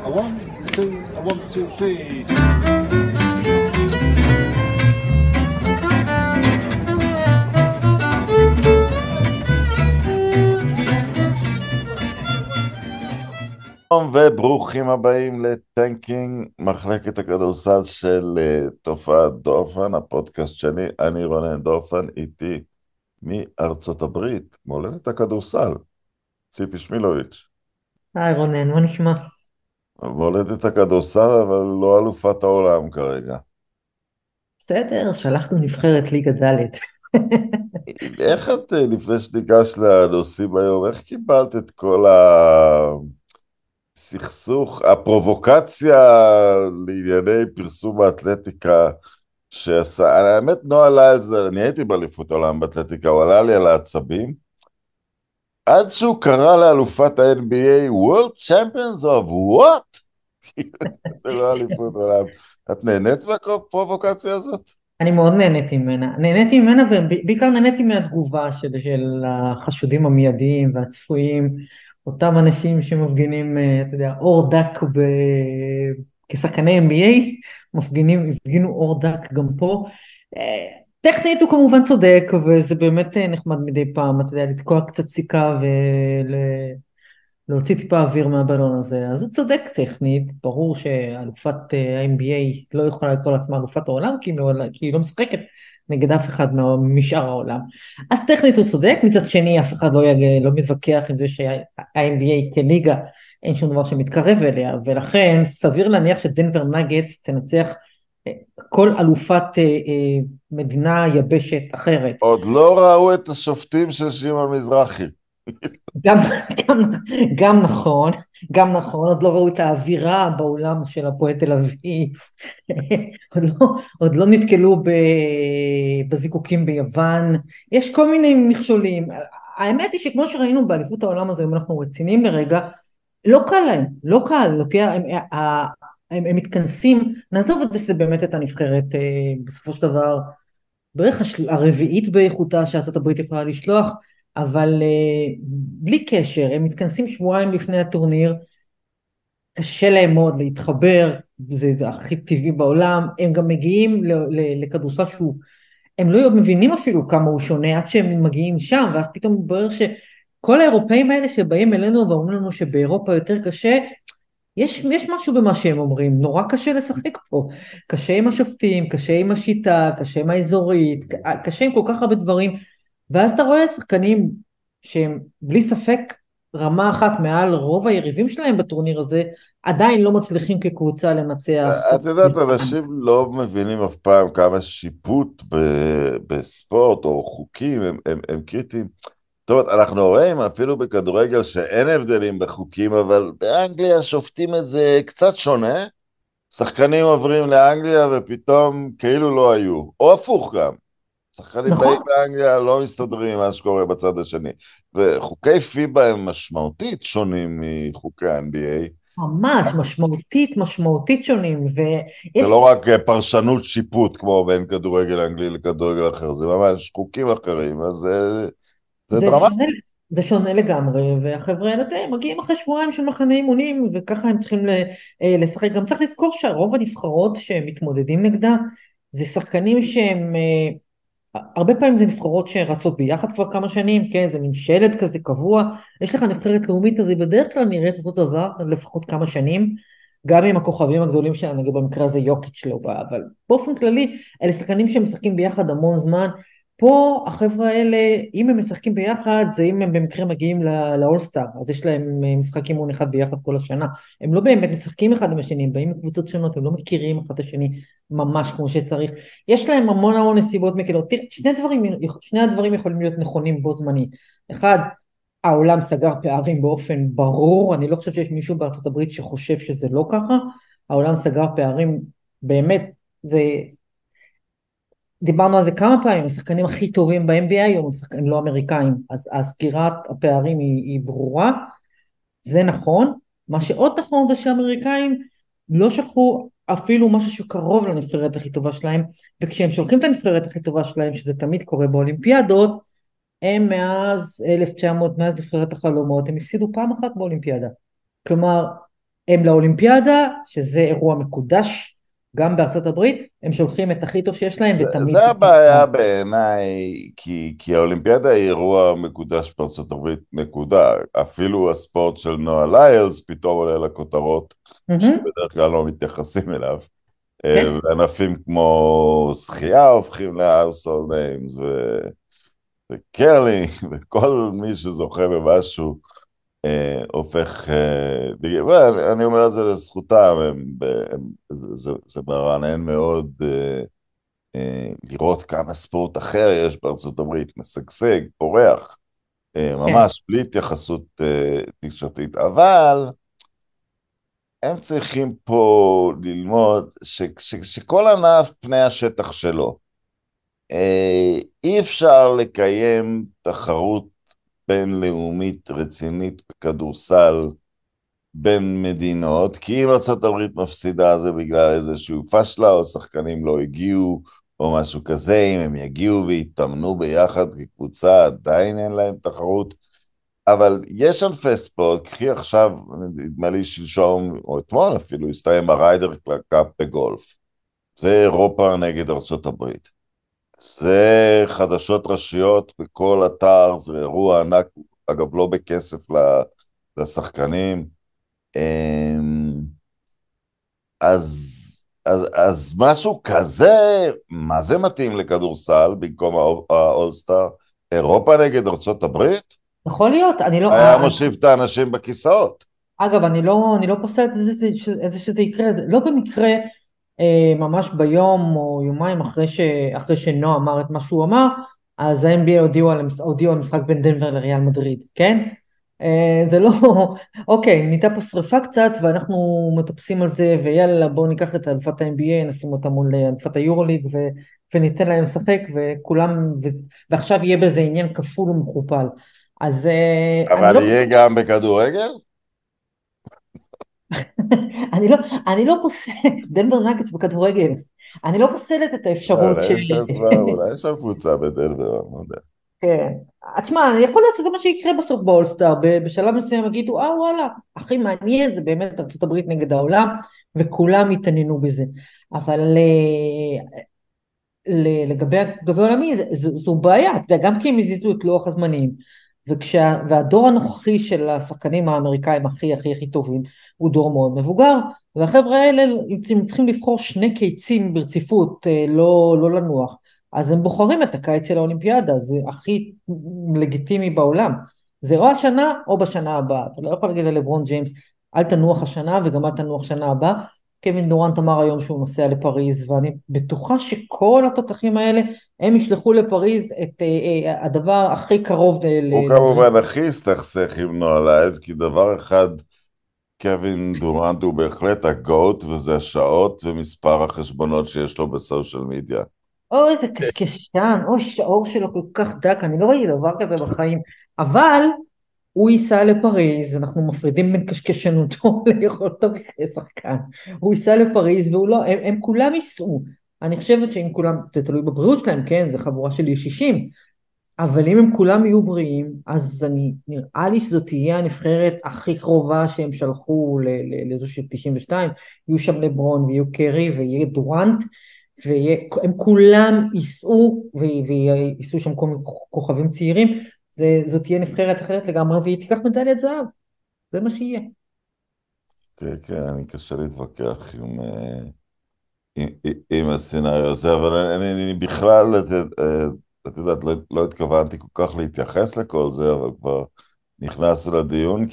A one, two, three. שלום וברוכים הבאים לטנקינג, מחלקת הכדורסל של תופעת דורפן, הפודקאסט שלי. אני רונן דורפן, איתי מארצות הברית, מולדת הכדורסל, ציפי שמילוביץ'. היי רונן, מה נשמע? מולדת הכדורסל, אבל לא אלופת העולם כרגע. בסדר, שלחנו נבחרת ליגה ד'. איך את, לפני שניגש לנושאים היום, איך קיבלת את כל הסכסוך, הפרובוקציה לענייני פרסום האתלטיקה שעשה, האמת נועה עלה על זה, אני הייתי באליפות העולם באתלטיקה, הוא עלה לי על העצבים, עד שהוא קרא לאלופת ה-NBA World Champions of what? זה לא אליפות עולם. את נהנית מהפרובוקציה הזאת? אני מאוד נהניתי ממנה ובעיקר נהניתי מהתגובה של החשודים המיידיים והצפויים, אותם אנשים שמפגינים, אתה יודע, אור דק כשחקני NBA, הפגינו אור דק גם פה. טכנית הוא כמובן צודק, וזה באמת נחמד מדי פעם, אתה יודע, לתקוע קצת סיכה להוציא טיפה אוויר מהבלון הזה. אז הוא צודק טכנית, ברור שאלופת ה-NBA לא יכולה לקרוא לעצמה אלופת העולם, כי היא לא משחקת נגד אף אחד משאר העולם. אז טכנית הוא צודק, מצד שני אף אחד לא מתווכח עם זה שה-NBA כליגה אין שום דבר שמתקרב אליה, ולכן סביר להניח שדנבר נגטס תנצח כל אלופת מדינה יבשת אחרת. עוד לא ראו את השופטים של שמעון מזרחי. גם, גם, גם נכון, גם נכון, עוד לא ראו את האווירה באולם של הפועל תל אביב, עוד לא נתקלו בזיקוקים ביוון, יש כל מיני מכשולים. האמת היא שכמו שראינו באליפות העולם הזה, אם אנחנו רציניים לרגע, לא קל להם, לא קל, הם מתכנסים, נעזוב את זה באמת את הנבחרת, בסופו של דבר, בערך הרביעית באיכותה שארצות הברית יכולה לשלוח, אבל בלי קשר, הם מתכנסים שבועיים לפני הטורניר, קשה להם מאוד להתחבר, זה הכי טבעי בעולם, הם גם מגיעים לכדורסל שהוא, הם לא מבינים אפילו כמה הוא שונה, עד שהם מגיעים שם, ואז פתאום מתברר שכל האירופאים האלה שבאים אלינו ואומרים לנו שבאירופה יותר קשה, יש משהו במה שהם אומרים, נורא קשה לשחק פה, קשה עם השופטים, קשה עם השיטה, קשה עם האזורית, קשה עם כל כך הרבה דברים, ואז אתה רואה שחקנים שהם בלי ספק רמה אחת מעל רוב היריבים שלהם בטורניר הזה, עדיין לא מצליחים כקבוצה לנצח. את יודעת, אנשים לא מבינים אף פעם כמה שיפוט בספורט או חוקים הם קריטיים. טוב, אנחנו רואים אפילו בכדורגל שאין הבדלים בחוקים, אבל באנגליה שופטים את זה קצת שונה. שחקנים עוברים לאנגליה ופתאום כאילו לא היו, או הפוך גם. שחקנים באים נכון, לאנגליה לא מסתדרים עם מה שקורה בצד השני. וחוקי פיבה הם משמעותית שונים מחוקי ה-NBA. ממש משמעותית שונים, זה ויש לא רק פרשנות שיפוט כמו בין כדורגל אנגלי לכדורגל אחר, זה ממש חוקים אחרים, אז זה זה דרמטי. שונה, זה שונה לגמרי, והחבר'ה האלה הם מגיעים אחרי שבועיים של מחנה אימונים, וככה הם צריכים לשחק. גם צריך לזכור שהרוב הנבחרות שהם מתמודדים נגדה, זה שחקנים שהם, הרבה פעמים זה נבחרות שרצות ביחד כבר כמה שנים, כן, זה מין שלד כזה קבוע, יש לך נבחרת לאומית, אז היא בדרך כלל נראית אותו דבר, לפחות כמה שנים, גם עם הכוכבים הגדולים שלה, נגיד במקרה הזה יוקיץ' לא בא, אבל באופן כללי, אלה שחקנים שמשחקים ביחד המון זמן, פה החבר'ה האלה, אם הם משחקים ביחד, זה אם הם במקרה מגיעים לאולסטאר, אז יש להם משחק אימון אחד ביחד כל השנה. הם לא באמת משחקים אחד עם השני, הם באים מקבוצות שונות, הם לא מכירים אחד את השני ממש כמו שצריך. יש להם המון נסיבות מקלות. תראה, שני הדברים יכולים להיות נכונים בו זמנית. אחד, העולם סגר פערים באופן ברור, אני לא חושב שיש מישהו בארצות הברית שחושב שזה לא ככה, העולם סגר פערים באמת, זה דיברנו על זה כמה פעמים, השחקנים הכי טובים ב-NBA היום הם שחקנים לא אמריקאים, אז סגירת הפערים היא ברורה, זה נכון. מה שעוד נכון זה שהאמריקאים לא שלחו אפילו משהו שקרוב לנבחרת הכי טובה שלהם, וכשהם שולחים את הנבחרת הכי טובה שלהם, שזה תמיד קורה באולימפיאדות, הם מאז 1900, מאז נבחרת החלומות, הם הפסידו פעם אחת באולימפיאדה. כלומר, הם לאולימפיאדה, שזה אירוע מקודש, גם בארצות הברית, הם שולחים את הכי טוב שיש להם, ותמיד... זה הבעיה בעיניי, כי האולימפיאדה היא אירוע מקודש בארצות הברית, נקודה. אפילו הספורט של נועה ליילס פתאום עולה לכותרות, מהמם. שבדרך כלל לא מתייחסים אליו. כן, וענפים כמו שחייה הופכים ל-household names, וקרלינג, וכל מי שזוכה במשהו הופך, אני אומר את זה לזכותם, זה מרענן מאוד לראות כמה ספורט אחר יש בארצות הברית, משגשג, פורח, כן, ממש בלי התייחסות תקשורתית, אבל הם צריכים פה ללמוד שכל ענף פני השטח שלו. אי אפשר לקיים תחרות בינלאומית רצינית בכדורסל בין מדינות, כי אם ארצות הברית מפסידה זה בגלל איזשהו פשלה, או שחקנים לא הגיעו, או משהו כזה. אם הם יגיעו ויתאמנו ביחד כקבוצה, עדיין אין להם תחרות. אבל יש ענפי ספורט, קחי עכשיו, נדמה לי שלשום, או אתמול אפילו, הסתיים הריידר קאפ בגולף. זה אירופה נגד ארצות הברית. זה חדשות ראשיות בכל אתר, זה אירוע ענק, אגב לא בכסף לשחקנים. אמ, אז משהו כזה, מה זה מתאים לכדורסל במקום האולסטאר? אירופה נגד ארצות הברית? יכול להיות, אני לא, היה מושיב את האנשים בכיסאות. אגב, אני לא פוסלת איזה שזה יקרה, לא במקרה, ממש ביום או יומיים אחרי שנוע אמר את מה שהוא אמר, אז ה-NBA הודיעו על משחק בין דנבר לריאל מדריד, כן? זה לא, אוקיי, נהייתה פה שריפה קצת ואנחנו מטפסים על זה, ויאללה בואו ניקח את אלופת ה-NBA, נשים אותה מול אלופת היורוליג וניתן להם לשחק, ועכשיו יהיה בזה עניין כפול ומכופל. אז אני אבל לא... יהיה גם בכדורגל? אני לא פוסלת, דנבר נגטס בכדורגל, אני לא פוסלת את האפשרות אולי יש שם קבוצה בדנבר, אני לא יודע. כן. תשמע, יכול להיות שזה מה שיקרה בסוף באולסטאר, בשלב מסוים יגידו, וואלה, הכי מעניין זה באמת ארצות הברית נגד העולם, וכולם יתעניינו בזה. אבל לגבי הגביע העולמי, זו בעיה, אתה יודע, גם כי הם הזיזו את לוח הזמנים, והדור הנוכחי של השחקנים האמריקאים הכי טובים, הוא דור מאוד מבוגר, והחבר'ה האלה, אם צריכים לבחור שני קיצים ברציפות, לא לנוח, אז הם בוחרים את הקיץ של האולימפיאדה, זה הכי לגיטימי בעולם. זה או השנה או בשנה הבאה, אתה לא יכול להגיד ללברון ג'יימס, אל תנוח השנה וגם אל תנוח שנה הבאה. קווין דורנט אמר היום שהוא נוסע לפריז, ואני בטוחה שכל התותחים האלה, הם ישלחו לפריז את הדבר הכי קרוב הוא כמובן הכי הסתכסך עם נועה לייז, כי דבר אחד, קווין דורנט הוא בהחלט הגוט, וזה השעות ומספר החשבונות שיש לו בסושיאל מדיה. או איזה קשקשן, או שהאור שלו כל כך דק, אני לא ראיתי דבר כזה בחיים, אבל הוא ייסע לפריז, אנחנו מפרידים בין קשקשנותו ליכולתו כשחקן, הוא ייסע לפריז והוא לא, הם כולם ייסעו, אני חושבת שאם כולם, זה תלוי בבריאות שלהם, כן, זה חבורה של 60, אבל אם הם כולם יהיו בריאים, אז נראה לי שזאת תהיה הנבחרת הכי קרובה שהם שלחו לאיזו של 92, יהיו שם לברון ויהיו קרי ויהיה דורנט, והם כולם ייסעו, וייסעו שם כל מיני כוכבים צעירים, זאת תהיה נבחרת אחרת לגמרי, והיא תיקח מדליית זהב, זה מה שיהיה. כן, כן, אני קשה להתווכח עם הסצנריו הזה, אבל אני בכלל, את יודעת, לא התכוונתי כל כך להתייחס לכל זה, אבל כבר נכנסנו לדיון,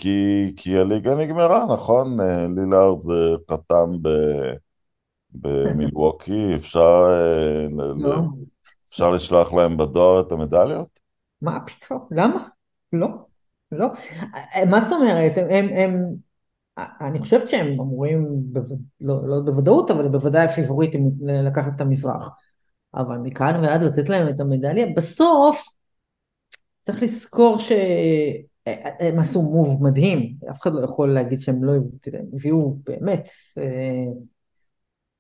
כי הליגה נגמרה, נכון? לילארד חתם במילווקי, לא, אפשר לשלוח להם בדואר את המדליות? מה פתאום? למה? לא, לא. מה זאת אומרת? אני חושבת שהם אמורים, לא בוודאות, אבל בוודאי הפיבוריטים לקחת את המזרח. אבל מכאן ועד לתת להם את המדליה, בסוף צריך לזכור שהם עשו מוב מדהים, אף אחד לא יכול להגיד שהם לא הביאו באמת,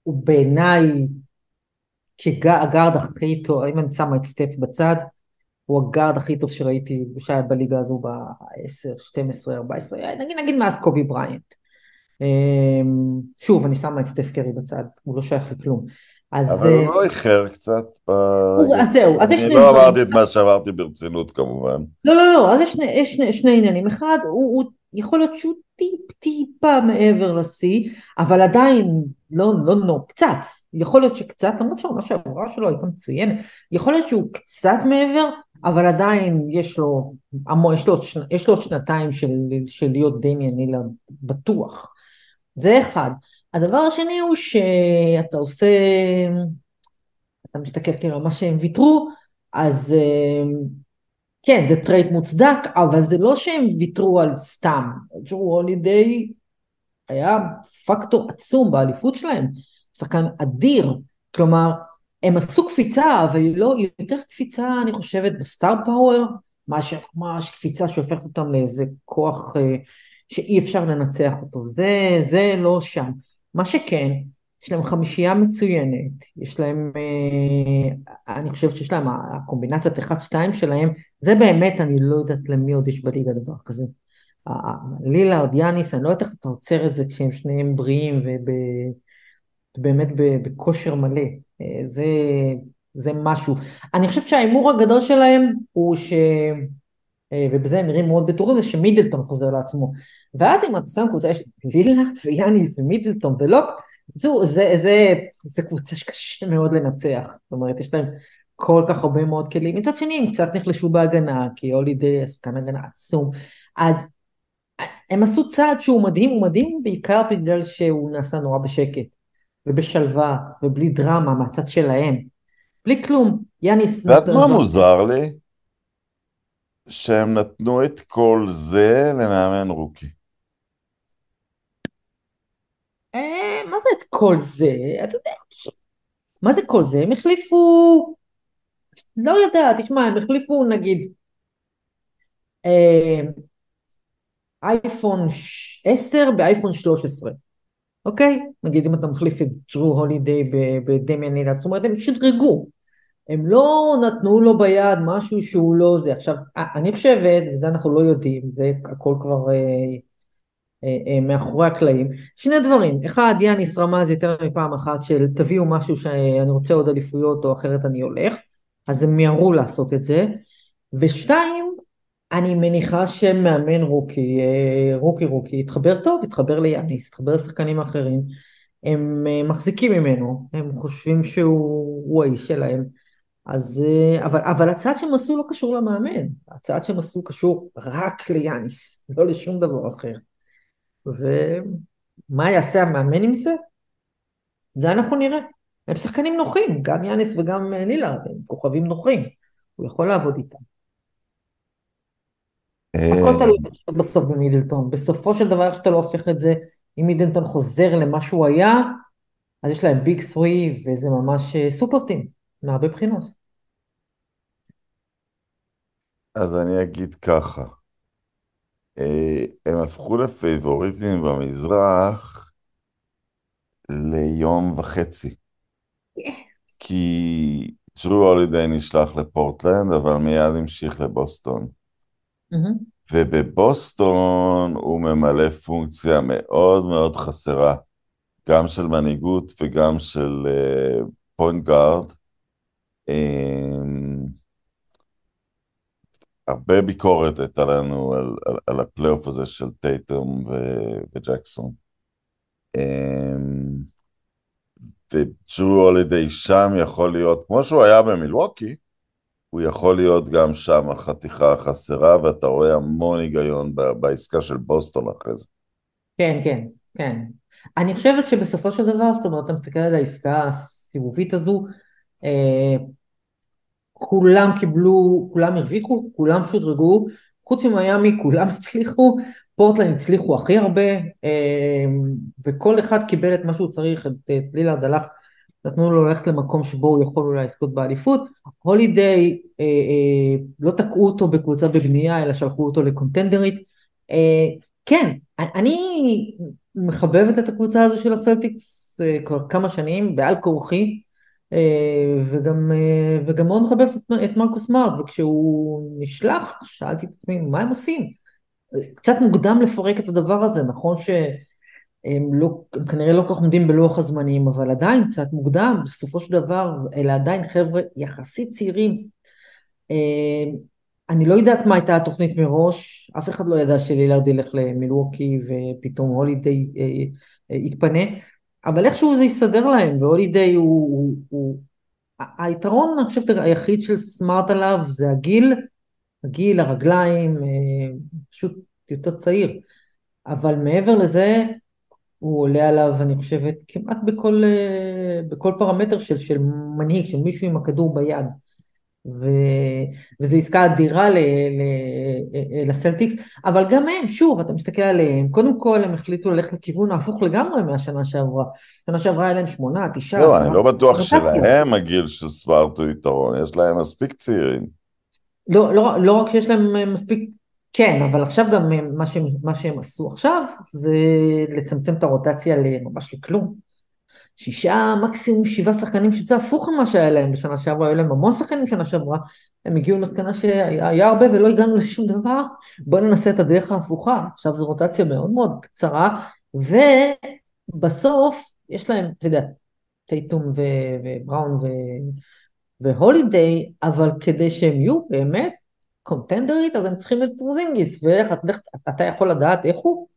הוא בעיניי כגארד הכי טוב, אם אני שמה את סטף בצד, הוא הגארד הכי טוב שראיתי שהיה בליגה הזו ב-10, 12, 14, נגיד מאז קובי בריינט. שוב, אני שמה את סטף קרי בצד, הוא לא שייך לכלום. אז, אבל הוא לא איחר קצת ברגע. אז זהו, אז יש אני שני לא דברים. אמרתי את מה שאמרתי ברצינות כמובן. לא, לא, לא, אז יש שני עניינים. אחד, הוא יכול להיות שהוא טיפה מעבר לשיא, אבל עדיין לא, קצת. יכול להיות שקצת, למרות שהעונה שעברה שלו הייתה מצוינת, יכול להיות שהוא קצת מעבר, אבל עדיין יש לו עוד שנתיים של להיות דמיאן לילארד בטוח. זה אחד. הדבר השני הוא שאתה עושה, אתה מסתכל כאילו על מה שהם ויתרו, אז כן, זה טרייד מוצדק, אבל זה לא שהם ויתרו על סתם. ג'רו הולידיי היה פקטור עצום באליפות שלהם, שחקן אדיר, כלומר, הם עשו קפיצה, אבל היא לא יותר קפיצה, אני חושבת, בסטאר פאוור, מאשר ממש קפיצה שהופכת אותם לאיזה כוח שאי אפשר לנצח אותו. זה לא שם. מה שכן, יש להם חמישייה מצוינת, יש להם, אני חושבת שיש להם, הקומבינציית 1-2 שלהם, זה באמת, אני לא יודעת למי עוד יש בליגה דבר כזה. לילארד, יאניס, אני לא יודעת איך אתה עוצר את זה כשהם שניהם בריאים ובאמת בכושר מלא. זה, זה משהו. אני חושבת שהאימור הגדול שלהם הוא ובזה הם נראים מאוד בטוחים, זה שמידלטון חוזר לעצמו. ואז אם אתה שם קבוצה, יש לילארד ויאניס ומידלטון ולא, זה קבוצה שקשה מאוד לנצח. זאת אומרת, יש להם כל כך הרבה מאוד כלים. מצד שני, הם קצת נחלשו בהגנה, כי הולידיי שחקן הגנה עצום. אז הם עשו צעד שהוא מדהים, הוא מדהים בעיקר בגלל שהוא נעשה נורא בשקט, ובשלווה, ובלי דרמה מהצד שלהם. בלי כלום. יאניס את יודעת מה זרק. מוזר לי? שהם נתנו את כל זה למאמן רוקי. מה זה את כל זה? אתה יודע, מה זה כל זה? הם החליפו, לא יודע, תשמע, הם החליפו נגיד אה, אייפון 10 באייפון 13, אוקיי? נגיד אם אתה מחליף את ג'רו הולידיי בדמיאן לילארד, זאת אומרת, הם שדרגו. הם לא נתנו לו ביד משהו שהוא לא זה. עכשיו, אני חושבת, וזה אנחנו לא יודעים, זה הכל כבר מאחורי הקלעים, שני דברים. אחד, יאניס רמז יותר מפעם אחת של תביאו משהו שאני רוצה עוד אליפויות או אחרת אני הולך, אז הם מיהרו לעשות את זה. ושתיים, אני מניחה שמאמן רוקי, יתחבר טוב, יתחבר ליאניס, יתחבר לשחקנים אחרים, הם מחזיקים ממנו, הם חושבים שהוא האיש שלהם. אז, אבל הצעד שהם עשו לא קשור למאמן, הצעד שהם עשו קשור רק ליאניס, לא לשום דבר אחר. ומה יעשה המאמן עם זה? זה אנחנו נראה. הם שחקנים נוחים, גם יאניס וגם לילארד, הם כוכבים נוחים, הוא יכול לעבוד איתם. הכל תלוי בסוף במידלטון, בסופו של דבר איך שאתה לא הופך את זה, אם מידלטון חוזר למה שהוא היה, אז יש להם ביג 3 וזה ממש סופר טים, מהרבה בחינות. אז אני אגיד ככה, הם הפכו לפייבוריטים במזרח ליום וחצי. כי ג'רו הולידיי נשלח לפורטלנד, אבל מיד המשיך לבוסטון. מהמם. ובבוסטון הוא ממלא פונקציה מאוד מאוד חסרה, גם של מנהיגות וגם של פוינט גארד. הרבה ביקורת הייתה לנו על הפלייאוף הזה של טייטום וג'קסון. וג'רו הולידיי שם יכול להיות, כמו שהוא היה במילווקי, הוא יכול להיות גם שם החתיכה החסרה, ואתה רואה המון היגיון בעסקה של בוסטון אחרי זה. כן, כן, כן. אני חושבת שבסופו של דבר, זאת אומרת, אתה מסתכל על העסקה הסיבובית הזו, אה, כולם קיבלו, כולם הרוויחו, כולם שודרגו, חוץ ממיימי כולם הצליחו, פורטלנד הצליחו הכי הרבה, וכל אחד קיבל את מה שהוא צריך. את לילארד הלך, נתנו לו ללכת למקום שבו הוא יכול אולי לזכות באליפות. הולידיי, לא תקעו אותו בקבוצה בבנייה, אלא שלחו אותו לקונטנדרית. כן, אני מחבבת את הקבוצה הזו של הסלטיקס כבר כמה שנים, בעל כורחי, וגם מאוד מחבבת את מרקוס סמארט, וכשהוא נשלח, שאלתי את עצמי, מה הם עושים? קצת מוקדם לפרק את הדבר הזה, נכון הם כנראה לא כל כך עומדים בלוח הזמנים, אבל עדיין קצת מוקדם, בסופו של דבר, אלה עדיין חבר'ה יחסית צעירים. אה, אני לא יודעת מה הייתה התוכנית מראש, אף אחד לא ידע שלילארד ילך למילווקי ופתאום הולידיי יתפנה, אבל איכשהו זה יסתדר להם, והולידיי היתרון, אני חושבת, היחיד של סמארט עליו זה הגיל, הרגליים, פשוט יותר צעיר, אבל מעבר לזה, הוא עולה עליו, אני חושבת, כמעט בכל פרמטר של מנהיג, של מישהו עם הכדור ביד. ו, וזו עסקה אדירה לסלטיקס, אבל גם הם, שוב, אתה מסתכל עליהם, קודם כל הם החליטו ללכת לכיוון ההפוך לגמרי מהשנה שעברה. שנה שעברה היה להם 8, 9, זהו, אני 10 לא בטוח רוטציות. שלהם הגיל של סמארט הוא יתרון, יש להם מספיק צעירים. לא רק שיש להם מספיק, כן, אבל עכשיו גם מה שהם עשו עכשיו, זה לצמצם את הרוטציה ממש לכלום. 6, מקסימום 7 שחקנים, שזה הפוך ממה שהיה להם בשנה שעברה, היו להם המון שחקנים בשנה שעברה, הם הגיעו למסקנה שהיה הרבה ולא הגענו לשום דבר, בואו ננסה את הדרך ההפוכה, עכשיו זו רוטציה מאוד מאוד קצרה, ובסוף יש להם, אתה יודע, טייטום ובראון והולידיי, אבל כדי שהם יהיו באמת קונטנדרית, אז הם צריכים את פרוזינגיס, ואיך אתה יכול לדעת איך הוא?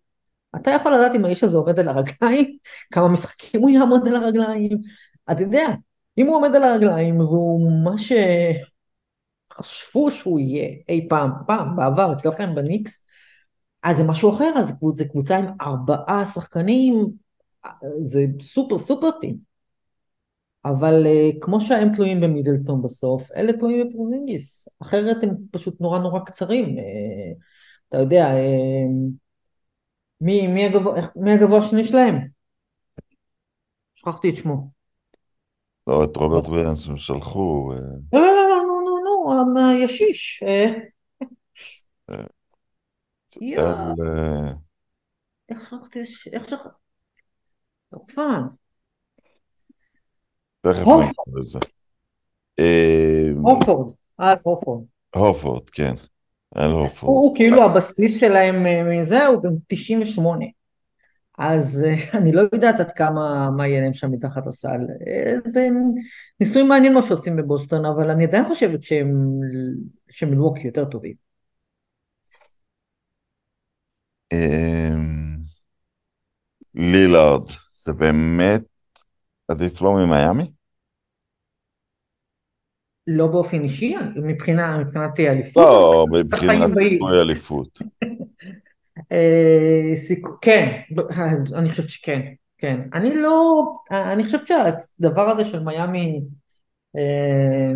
אתה יכול לדעת אם האיש הזה עומד על הרגליים, כמה משחקים הוא יעמוד על הרגליים, אתה יודע, אם הוא עומד על הרגליים והוא מה שחשבו שהוא יהיה אי פעם, בעבר, אצלכם בניקס, אז זה משהו אחר, אז זה קבוצה עם 4 שחקנים, זה סופר סופר טים, אבל כמו שהם תלויים במידלטון בסוף, אלה תלויים בפרוזינגיס, אחרת הם פשוט נורא נורא קצרים, אתה יודע, מי הגבוה השני שלהם? שכחתי את שמו. לא, את רוברט וויליאמס הם שלחו. לא, לא, לא, נו, הישיש. אה, יואו, אל... איך שכחתי, איך שכחתי, רצון. תכף הופורד, נגיד על זה. אה, הופורד. הופורד, כן. אל הופורד. הוא כאילו הבסיס שלהם מזה, הוא גם 98. אז אני לא יודעת עד כמה, מה יהיה להם שם מתחת לסל. זה ניסוי מעניין מה שעושים בבוסטון, אבל אני עדיין חושבת שמילווקי יותר טובים. אה, לילארד, זה באמת עדיף לו ממיאמי? לא באופן אישי, מבחינת אליפות, או לא, מבחינת מבחינת החיים בעיר. סיכוי אליפות. כן, אני חושבת שכן, כן. אני חושבת שהדבר הזה של מיאמי, אה,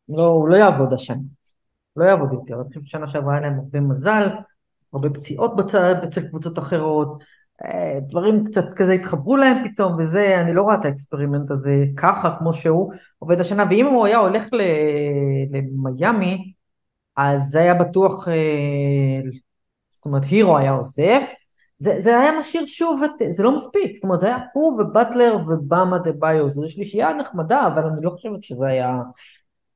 לא, הוא לא יעבוד השנה, לא יעבוד יותר. אני חושבת ששנה שעברה היה להם הרבה מזל, הרבה פציעות אצל קבוצות אחרות, דברים קצת כזה התחברו להם פתאום, וזה, אני לא רואה את האקספרימנט הזה ככה כמו שהוא עובד השנה, ואם הוא היה הולך למיאמי, אז זה היה בטוח, זאת אומרת, הירו היה עוזב, זה היה משאיר שוב, זה לא מספיק, זאת אומרת, זה היה הוא ובטלר ובאמה דה ביו, זו שלישייה נחמדה, אבל אני לא חושבת שזה היה,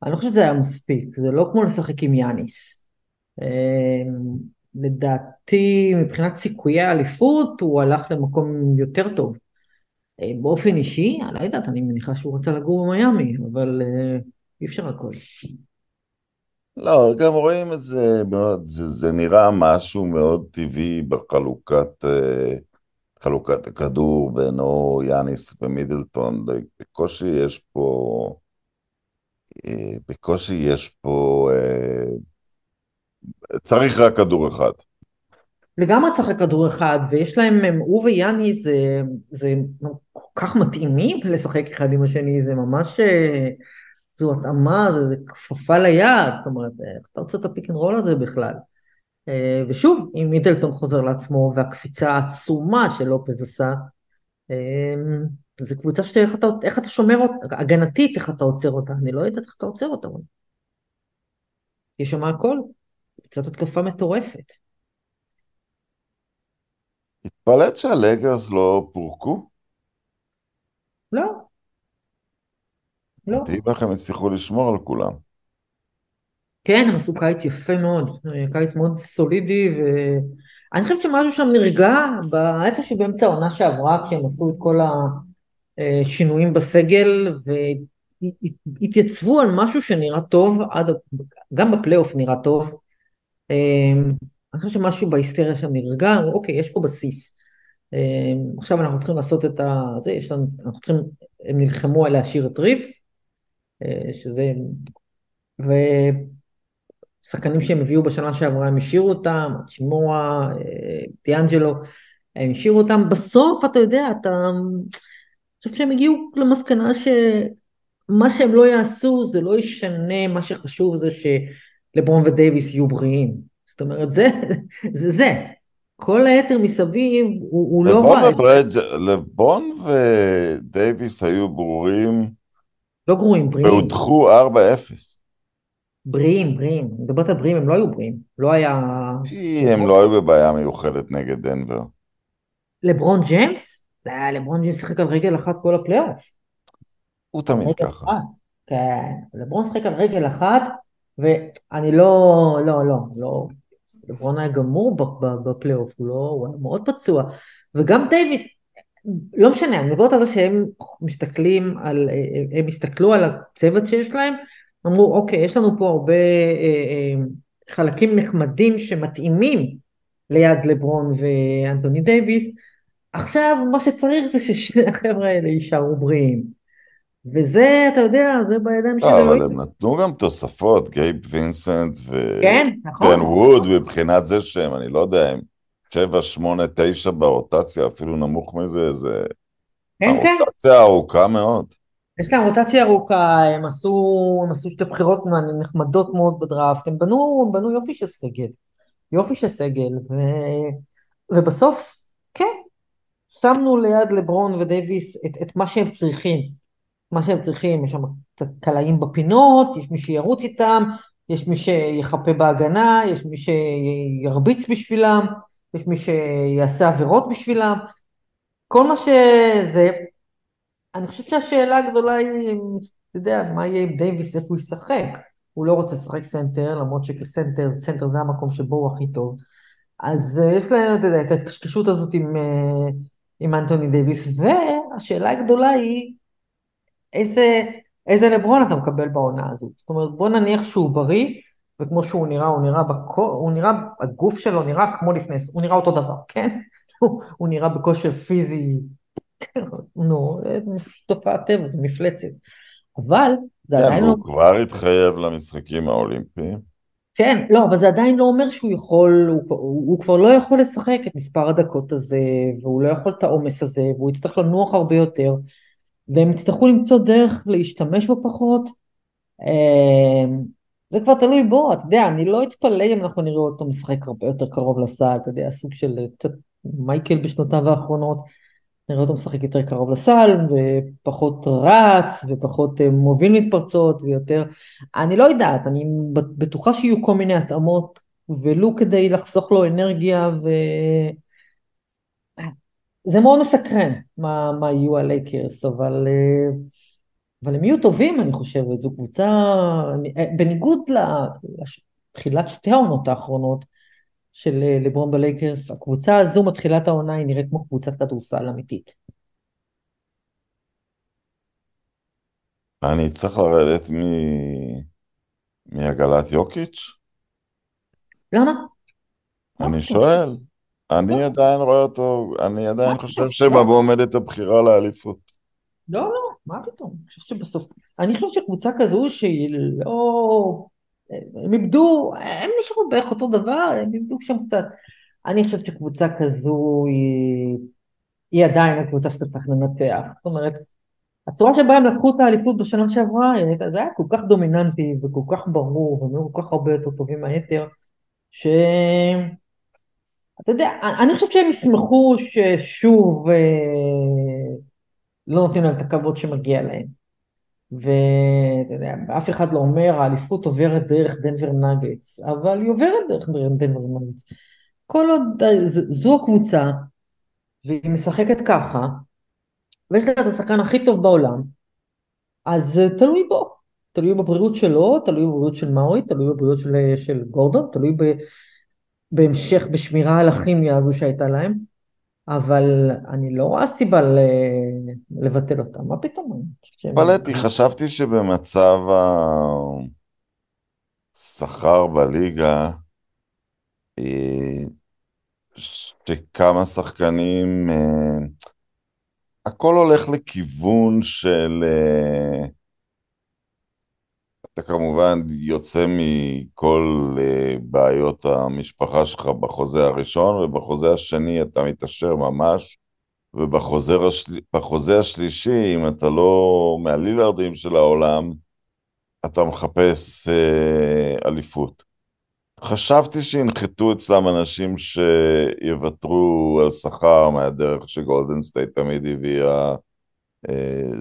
אני לא חושבת שזה היה מספיק, זה לא כמו לשחק עם יאניס. לדעתי, מבחינת סיכויי האליפות, הוא הלך למקום יותר טוב. באופן אישי, אני לא יודעת, אני מניחה שהוא רצה לגור במיאמי, אבל אי אפשר הכל. לא, גם רואים את זה מאוד, זה נראה משהו מאוד טבעי חלוקת הכדור בינו יאניס ומידלטון. בקושי יש פה, צריך רק כדור אחד. לגמרי צריך כדור אחד, ויש להם, הוא ויאני זה כל כך מתאימים לשחק אחד עם השני, זה ממש, זו התאמה, זה כפפה ליד, זאת אומרת, איך אתה רוצה את הפיק אנד רול הזה בכלל? ושוב, אם מידלטון חוזר לעצמו, והקפיצה העצומה שלופז עשה, זו קבוצה איך אתה שומר אותה, הגנתית, איך אתה עוצר אותה, אני לא יודעת איך אתה עוצר אותה, יש שם הכל, קצת התקפה מטורפת. התפלאת שהלגרס לא פורקו? לא, לא. הייתי איך הם הצליחו לשמור על כולם. כן, הם עשו קיץ יפה מאוד, קיץ מאוד סולידי, אני חושבת שמשהו שם נרגע באיפה שבאמצע העונה שעברה, כשהם עשו את כל השינויים בסגל, והתייצבו על משהו שנראה טוב, גם בפלייאוף נראה טוב. אני חושבת שמשהו בהיסטריה שם נרגע, אוקיי, יש פה בסיס. עכשיו אנחנו צריכים לעשות את זה, אנחנו צריכים, הם נלחמו על להשאיר את ריבס, שזה, ושחקנים שהם הביאו בשנה שעברה, הם השאירו אותם, צ'ימורה, דיאנג'לו, הם השאירו אותם, בסוף אתה יודע, אני חושבת שהם הגיעו למסקנה שמה שהם לא יעשו, זה לא ישנה, מה שחשוב זה שלברון ודייביס יהיו בריאים. זאת אומרת, זה. כל היתר מסביב הוא לא רע. לברון ודייביס היו ברורים, לא גרועים, בריאים. והודחו 4-0. בריאים. אני מדברת על בריאים, הם לא היו בריאים. לא היה... כי הם לא היו בבעיה מיוחדת נגד דנבר. לברון ג'יימס? לברון ג'יימס שיחק על רגל אחת כל הפלייאוף. הוא תמיד ככה. כן, לברון שיחק על רגל אחת, ואני לא, לברון היה גמור בפלייאוף, הוא היה מאוד פצוע, וגם דייביס, לא משנה, אני מדברת על זה שהם מסתכלים הם הסתכלו על הצוות שיש להם, אמרו, אוקיי, יש לנו פה הרבה חלקים נחמדים שמתאימים ליד לברון ואנטוני דייביס, עכשיו מה שצריך זה ששני החבר'ה האלה יישארו בריאים. וזה, אתה יודע, זה בידיים של אלוהים. אבל הם נתנו גם תוספות, גייב וינסנט כן, נכון. ווד, מבחינת זה שהם, אני לא יודע, הם 7, 8, 9 ברוטציה, אפילו נמוך מזה, זה כן. הרוטציה ארוכה מאוד. יש להם רוטציה ארוכה, הם עשו שתי בחירות נחמדות מאוד בדראפט, הם בנו יופי של סגל, ובסוף, כן, שמנו ליד לברון ודייביס את מה שהם צריכים. יש שם קצת קלעים בפינות, יש מי שירוץ איתם, יש מי שיחפה בהגנה, יש מי שירביץ בשבילם, יש מי שיעשה עבירות בשבילם, כל מה שזה, אני חושבת שהשאלה הגדולה היא, אתה יודע, מה יהיה עם דייביס, איפה הוא ישחק? הוא לא רוצה לשחק סנטר, למרות סנטר זה המקום שבו הוא הכי טוב. אז יש להם, אתה יודע, את ההתקשקשות הזאת עם אנטוני דייביס, והשאלה הגדולה היא, איזה לברון אתה מקבל בעונה הזו? זאת אומרת, בוא נניח שהוא בריא, וכמו שהוא נראה, הגוף שלו נראה כמו לפני, הוא נראה אותו דבר, כן? הוא נראה בכושר פיזי, נו, תופעת טבע, זה מפלצת. אבל זה כן, עדיין לא... והוא כבר התחייב למשחקים האולימפיים. כן, לא, אבל זה עדיין לא אומר שהוא יכול, הוא כבר לא יכול לשחק את מספר הדקות הזה, והוא לא יכול את העומס הזה, והוא יצטרך לנוח הרבה יותר, והם יצטרכו למצוא דרך להשתמש בו פחות. זה כבר תלוי בו, אתה יודע, אני לא אתפלא אם אנחנו נראה אותו משחק הרבה יותר קרוב לסל, אתה יודע, סוג של קצת מייקל בשנותיו האחרונות, נראה אותו משחק יותר קרוב לסל, ופחות רץ, ופחות מוביל מתפרצות, ויותר, אני לא יודעת, אני בטוחה שיהיו כל מיני התאמות, ולו כדי לחסוך לו אנרגיה, זה מאוד מסקרן, מה יהיו הלייקרס, אבל הם יהיו טובים, אני חושבת, זו קבוצה, בניגוד לתחילת שתי העונות האחרונות של לברון בלייקרס, הקבוצה הזו מתחילת העונה היא נראית כמו קבוצת כדורסל אמיתית. אני צריך לרדת מעגלת יוקיץ'? למה? אני שואל. אני עדיין רואה אותו, אני עדיין חושב שבבוא עומדת הבחירה לאליפות. לא, מה פתאום? אני חושבת שקבוצה כזו שהיא לא... הם נשארו בערך אותו דבר, הם איבדו שם קצת. אני חושבת שקבוצה כזו היא עדיין הקבוצה שאתה צריך לנצח. זאת אומרת, הצורה שבה הם לקחו את האליפות בשנה שעברה, זה היה כל כך דומיננטי וכל כך ברור, והם היו כל כך הרבה יותר טובים מהיתר, אתה יודע, אני חושבת שהם ישמחו ששוב לא נותנים להם את הכבוד שמגיע להם. ואתה יודע, אף אחד לא אומר, האליפות עוברת דרך דנבר נאגטס, אבל היא עוברת דרך דנבר נאגטס. כל עוד זו הקבוצה, והיא משחקת ככה, ויש לה את השחקן הכי טוב בעולם, אז תלוי בו. תלוי בבריאות שלו, תלוי בבריאות של מאורי, תלוי בבריאות של גורדון, תלוי בהמשך בשמירה על הכימיה הזו שהייתה להם, אבל אני לא רואה סיבה לבטל אותה, מה פתאום? אני חושבת התפלאתי, חשבתי שבמצב השכר בליגה, אה, שכמה שחקנים, הכל הולך לכיוון של, אתה כמובן יוצא מכל בעיות המשפחה שלך בחוזה הראשון, ובחוזה השני אתה מתעשר ממש, ובחוזה השלישי, אם אתה לא מהלילארדים של העולם, אתה מחפש אליפות. חשבתי שינחתו אצלם אנשים שיוותרו על שכר מהדרך שגולדן סטייט תמיד הביאה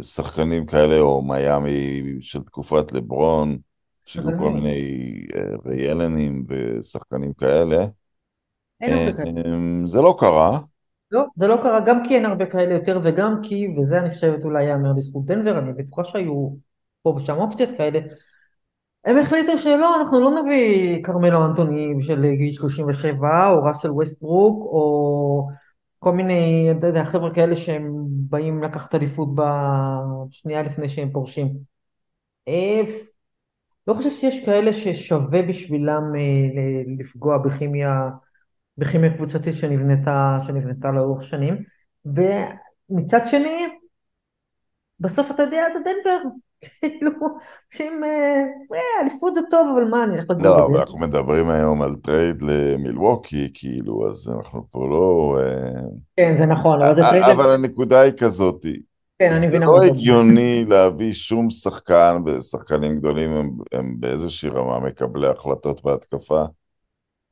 שחקנים כאלה, או מיאמי של תקופת לברון, אבל שהיו כל מי? מיני ריאלנים ושחקנים כאלה. אין הרבה כאלה. זה לא קרה. לא, זה לא קרה, גם כי אין הרבה כאלה יותר, וגם כי, וזה אני חושבת אולי יאמר לזכות דנבר, אני בטוחה שהיו פה ושם אופציות כאלה, הם החליטו שלא, אנחנו לא נביא כרמלו אנטוני של גיל 37, או ראסל ווסטברוק, או כל מיני, אתה יודע, חבר'ה כאלה שהם באים לקחת אליפות בשנייה לפני שהם פורשים. אה, לא חושב שיש כאלה ששווה בשבילם לפגוע בכימיה קבוצתית שנבנתה לאורך שנים. ומצד שני, בסוף אתה יודע, זה דנבר. כאילו, שאם אליפות זה טוב, אבל מה, אני הולך לגור לא, אבל בדנבר? אנחנו מדברים היום על טרייד למילווקי, כאילו, אז אנחנו פה לא... כן, זה נכון, אבל זה טריידר. אבל הנקודה היא כזאת, כן, אני זה מבינה מה לא אתה אומר. הגיוני להביא שום שחקן, ושחקנים גדולים הם באיזושהי רמה מקבלי החלטות בהתקפה.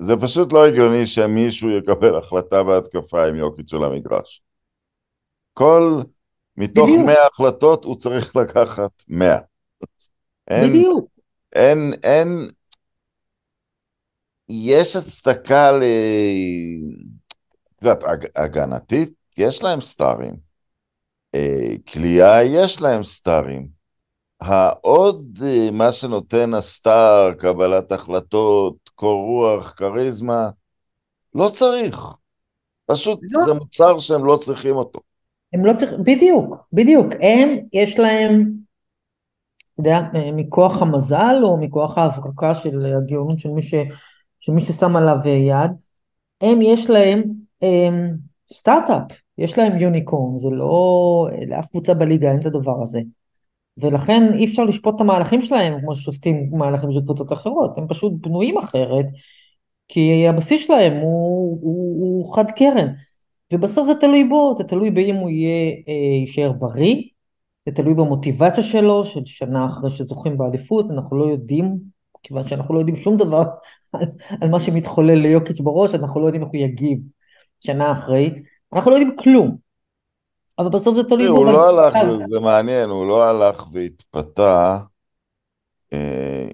זה פשוט לא הגיוני שמישהו יקבל החלטה בהתקפה עם יוקיץ' על המגרש. מתוך בדיוק, 100 החלטות הוא צריך לקחת 100. אין, בדיוק. אין, יש הצדקה את יודעת, הגנתית, יש להם סטארים. כליאה, יש להם סטארים. העוד, מה שנותן הסטאר, קבלת החלטות, קור רוח, כריזמה, לא צריך. פשוט לא, זה מוצר שהם לא צריכים אותו. הם לא צריכים, בדיוק, בדיוק. יש להם, אתה יודע, מכוח המזל, או מכוח ההברקה של הגאונות של מי ששם עליו יד, יש להם סטארט-אפ, יש להם יוניקורן, זה לא, לאף קבוצה בליגה אין את הדבר הזה. ולכן אי אפשר לשפוט את המהלכים שלהם, כמו ששופטים מהלכים של קבוצות אחרות, הם פשוט בנויים אחרת, כי הבסיס שלהם הוא חד קרן. ובסוף זה תלוי בו, זה תלוי באם הוא יישאר בריא, זה תלוי במוטיבציה שלו, של שנה אחרי שזוכים באליפות, אנחנו לא יודעים, כיוון שאנחנו לא יודעים שום דבר על מה שמתחולל ליוקיץ' בראש, אנחנו לא יודעים איך הוא יגיב שנה אחרי, אנחנו לא יודעים כלום, אבל בסוף זה תלוי בו. הוא לא הלך, זה מעניין, הוא לא הלך והתפתה, אה,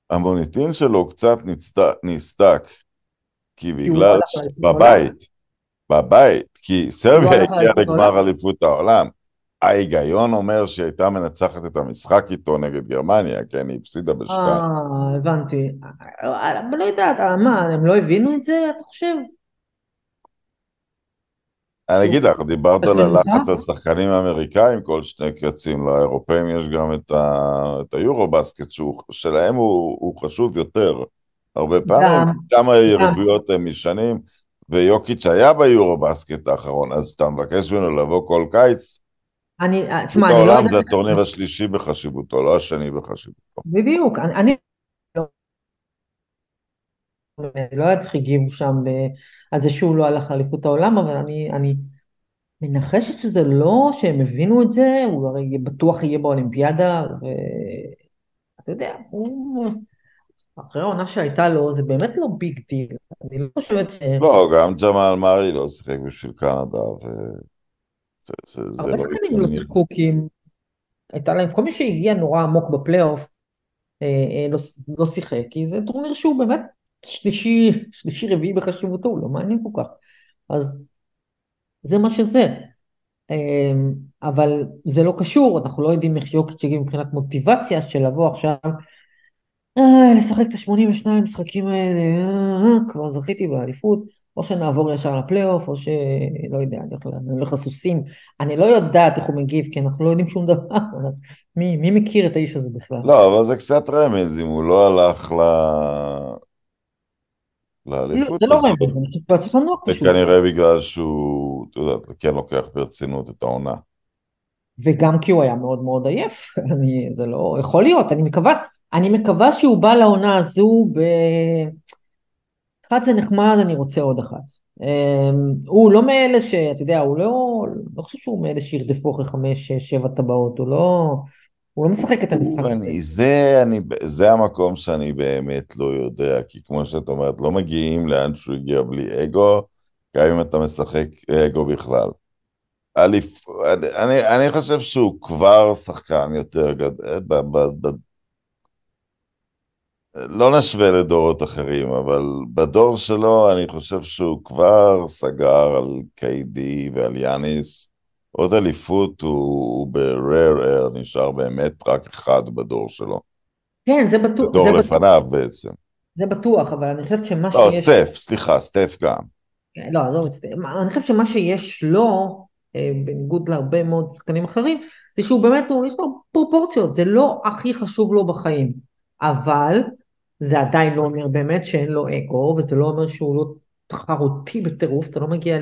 המוניטין שלו קצת נסדק, כי כי הוא לא בגלל הלך לאליפות העולם, בבית, כי הוא לא סרביה הלך הגיעה לאליפות העולם, לגמר אליפות העולם. ההיגיון אומר שהיא הייתה מנצחת את המשחק איתו נגד גרמניה, כן, היא הפסידה בשתיים. הבנתי, אבל לא יודעת, מה, הם לא הבינו את זה, אתה חושב? אני שהוא אגיד לך, דיברת על מודע? הלחץ על שחקנים אמריקאים, כל שני קצים, לאירופאים יש גם את היורו-בסקט, שלהם הוא חשוב יותר. הרבה פעמים, גם, שם גם, היריבויות הם משנים, ויוקיץ' היה ביורו-בסקט האחרון, אז אתה מבקש ממנו לבוא כל קיץ, תשמע, אליפות אני לא העולם יודעת, זה הטורניר השלישי בחשיבותו, לא השני בחשיבותו. בדיוק, אני לא יודעת איך הגיבו שם על זה שהוא לא הלך לאליפות העולם, אבל אני מנחשת שזה לא שהם הבינו את זה, הוא הרי בטוח יהיה באולימפיאדה, ואתה יודע, אחרי העונה שהייתה לו, זה באמת לא ביג דיל, אני לא חושבת לא, גם ג'מאל מארי לא שיחק בשביל קנדה, וזה הרבה לא שחקנים לא הגיוני. שיחקו, כי הייתה להם, כל מי שהגיע נורא עמוק בפלייאוף, לא שיחק, כי זה טורניר שהוא באמת שלישי רביעי בחשיבותו, הוא לא מעניין כל כך. אז זה מה שזה. אבל זה לא קשור, אנחנו לא יודעים איך יוקיץ' יגיב מבחינת מוטיבציה של לבוא עכשיו. לשחק את ה-82 משחקים האלה, כבר זכיתי באליפות, או שנעבור ישר לפלייאוף, או שלא יודע, אני הולך לסוסים. אני לא יודעת איך הוא מגיב, כי אנחנו לא יודעים שום דבר. מי מכיר את האיש הזה בכלל? לא, אבל זה קצת רמז, אם הוא לא הלך לא, לאליפות זה לא הזאת, רמז, אני חושבת שהוא צריך לנוח זה פשוט. כנראה בגלל שהוא, אתה יודע, כן לוקח ברצינות את העונה. וגם כי הוא היה מאוד מאוד עייף, זה לא יכול להיות, אני מקווה שהוא בא לעונה הזו אחד זה נחמד, אני רוצה עוד אחת. הוא לא מאלה שאתה יודע, הוא לא חושב שהוא מאלה שירדפו אחרי 5, 6, 7 טבעות, הוא לא משחק את המשחק הזה. זה המקום שאני באמת לא יודע, כי כמו שאת אומרת, לא מגיעים לאן שהוא הגיע בלי אגו, גם אם אתה משחק אגו בכלל. אני חושב שהוא כבר שחקן יותר גדול, לא נשווה לדורות אחרים, אבל בדור שלו אני חושב שהוא כבר סגר על קיידי ועל יאניס. עוד אליפות הוא ב-rare air, נשאר באמת רק אחד בדור שלו. כן, זה בטוח, בדור לפניו בעצם. זה בטוח, אבל אני חושבת שמה לא, שיש, סטף, סליחה, סטף גם. לא, עזוב את זה, אני חושבת שמה שיש לו, בניגוד להרבה מאוד שחקנים אחרים, זה שהוא באמת, יש לו פרופורציות, זה לא הכי חשוב לו בחיים, אבל זה עדיין לא אומר באמת שאין לו אגו, וזה לא אומר שהוא לא תחרותי בטירוף, אתה לא מגיע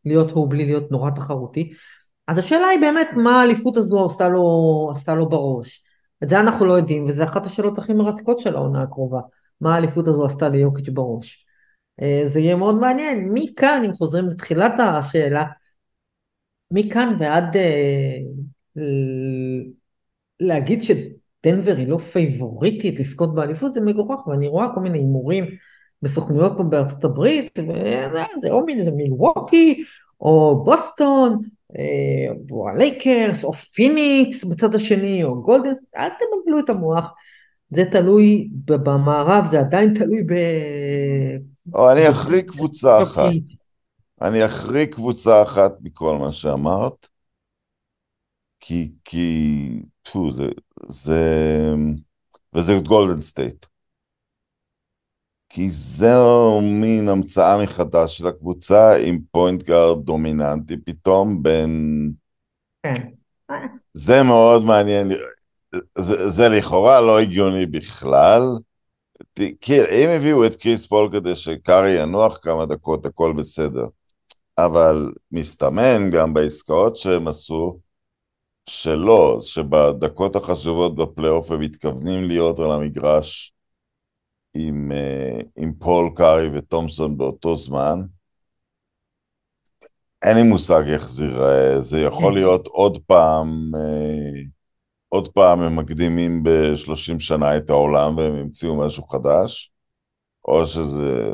להיות הוא בלי להיות נורא תחרותי, אז השאלה היא באמת מה האליפות הזו עשה לו בראש. את זה אנחנו לא יודעים, וזו אחת השאלות הכי מרתקות של העונה הקרובה, מה האליפות הזו עשתה ליוקיץ' בראש. זה יהיה מאוד מעניין. מכאן, אם חוזרים לתחילת השאלה, מכאן ועד להגיד שדנבר היא לא פייבוריטית לזכות באליפות, זה מגוחך, ואני רואה כל מיני הימורים בסוכנויות פה בארצות הברית, וזה או מילווקי, או בוסטון, או הלייקרס, או פיניקס בצד השני, או גולדן, אל תבלבלו את המוח, זה תלוי במערב, זה עדיין תלוי או אני בברית. אחריג קבוצה אחת. אני אחריג קבוצה אחת מכל מה שאמרת, כי זה, וזה גולדן סטייט. כי זו מין המצאה מחדש של הקבוצה עם פוינט גארד דומיננטי פתאום בין... כן. זה מאוד מעניין, זה לכאורה לא הגיוני בכלל, כי אם הביאו את קריס פול כדי שקארי ינוח כמה דקות, הכל בסדר. אבל מסתמן גם בעסקאות שהם עשו, שלא, שבדקות החשובות בפלייאוף הם מתכוונים להיות על המגרש עם פול קארי וטומפסון באותו זמן. אין לי מושג איך זה ייראה, זה יכול להיות עוד פעם הם מקדימים ב-30 שנה את העולם והם המציאו משהו חדש, או שזה...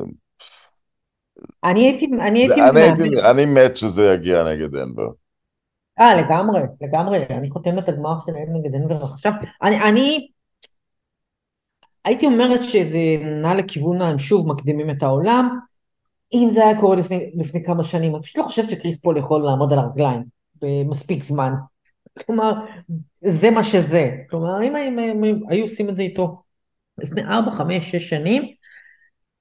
אני הייתי מהמר. אני מת שזה יגיע נגד דנבר. לגמרי, לגמרי, אני חותמת הגמר שלהם נגד דנבר עכשיו. אני הייתי אומרת שזה נע לכיוון הם שוב מקדימים את העולם. אם זה היה קורה לפני כמה שנים, אני פשוט לא חושבת שקריס פול יכול לעמוד על הרגליים במספיק זמן. כלומר, זה מה שזה. כלומר, אם הם היו עושים את זה איתו לפני 4, 5, 6 שנים,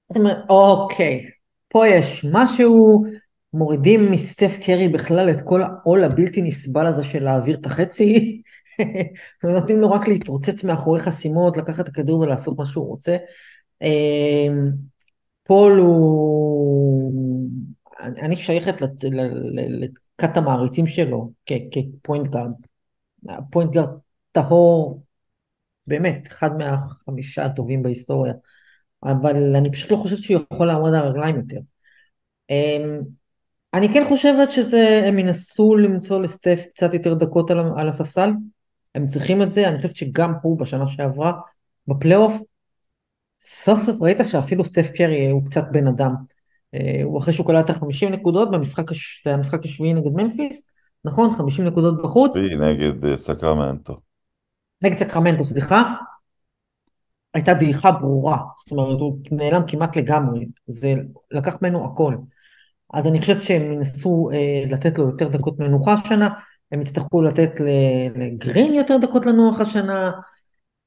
זאת אומרת, אוקיי, פה יש משהו, מורידים מסטף קרי בכלל את כל העול הבלתי נסבל הזה של להעביר את החצי, ונותנים לו רק להתרוצץ מאחורי חסימות, לקחת את הכדור ולעשות מה שהוא רוצה. פול אני שייכת לכת המעריצים שלו, כפוינט גארד. פוינט גארד טהור, באמת, אחד מה5 הטובים בהיסטוריה. אבל אני פשוט לא חושבת שהוא יכול לעמוד על הרגליים יותר. אני כן חושבת שהם ינסו למצוא לסטף קצת יותר דקות על הספסל, הם צריכים את זה, אני חושבת שגם הוא בשנה שעברה, בפלייאוף, סוף סוף ראית שאפילו סטף קרי הוא קצת בן אדם, הוא אחרי שהוא קלט 50 נקודות במשחק השביעי נגד ממפיס, נכון? 50 נקודות בחוץ, שביעי נגד סקרמנטו. נגד סקרמנטו, סליחה, הייתה דעיכה ברורה, זאת אומרת הוא נעלם כמעט לגמרי, זה לקח ממנו הכל, אז אני חושבת שהם ינסו לתת לו יותר דקות מנוחה השנה, הם יצטרכו לתת לגרין יותר דקות לנוח השנה,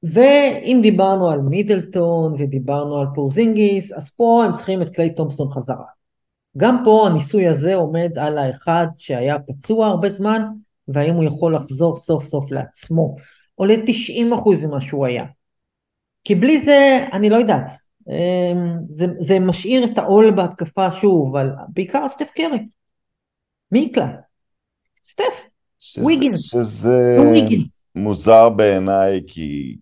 ואם דיברנו על מידלטון ודיברנו על פורזינגיס, אז פה הם צריכים את קליי תומפסון חזרה. גם פה הניסוי הזה עומד על האחד שהיה פצוע הרבה זמן, והאם הוא יכול לחזור סוף סוף לעצמו, או ל-90% ממה שהוא היה. כי בלי זה, אני לא יודעת, זה משאיר את העול בהתקפה שוב, אבל בעיקר סטף קרי. מי יקלע? סטף, וויגינס, שזה וויגינס. מוזר בעיניי,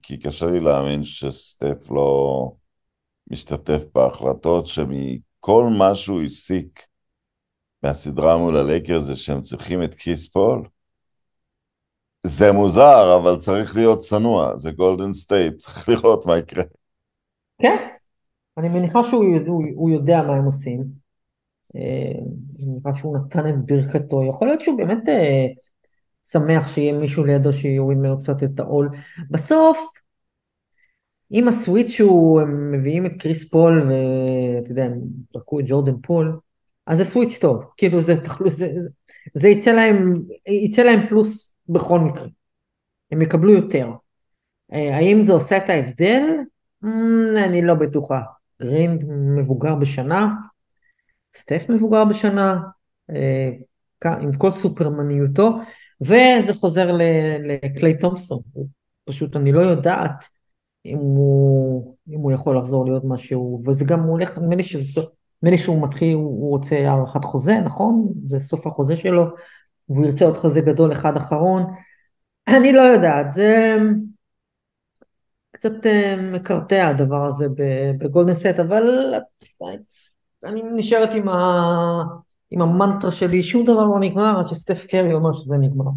כי קשה לי להאמין שסטף לא משתתף בהחלטות, שמכל מה שהוא הסיק מהסדרה מול הלייקרס זה שהם צריכים את קריס פול. זה מוזר, אבל צריך להיות צנוע, זה גולדן סטייט, צריך לראות מה יקרה. כן, אני מניחה שהוא יודע מה הם עושים. אני מניחה שהוא נתן את ברכתו. יכול להיות שהוא באמת שמח שיהיה מישהו לידו שיוריד ממנו קצת את העול. בסוף, אם הסוויץ' הם מביאים את קריס פול ואתה יודע, הם זרקו את ג'ורדן פול, אז זה סוויץ' טוב. כאילו זה יצא להם פלוס בכל מקרה. הם יקבלו יותר. האם זה עושה את ההבדל? אני לא בטוחה. גרין מבוגר בשנה, סטף מבוגר בשנה, עם כל סופרמניותו, וזה חוזר לקליי תומפסון. פשוט אני לא יודעת אם הוא יכול לחזור להיות משהו, וזה גם הולך, נדמה לי שהוא מתחיל, הוא רוצה הארכת חוזה, נכון? זה סוף החוזה שלו, והוא ירצה עוד חוזה גדול אחד אחרון. אני לא יודעת, זה קצת מקרטע הדבר הזה בגולדן סטייט, אבל אני נשארת עם המנטרה שלי, שום דבר לא נגמר, עד שסטף קרי אומר שזה נגמר.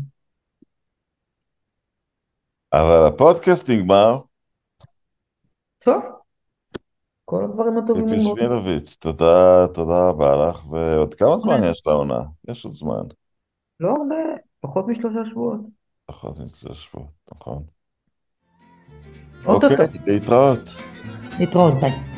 אבל הפודקאסט נגמר. טוב, כל הדברים הטובים ציפי נגמרו. שמילוביץ', תודה רבה לך, ועוד כמה זמן יש לעונה? יש עוד זמן. לא הרבה, פחות מ3 שבועות. פחות מ3 שבועות, נכון. אוטוטו. אוקיי, להתראות. להתראות, ביי.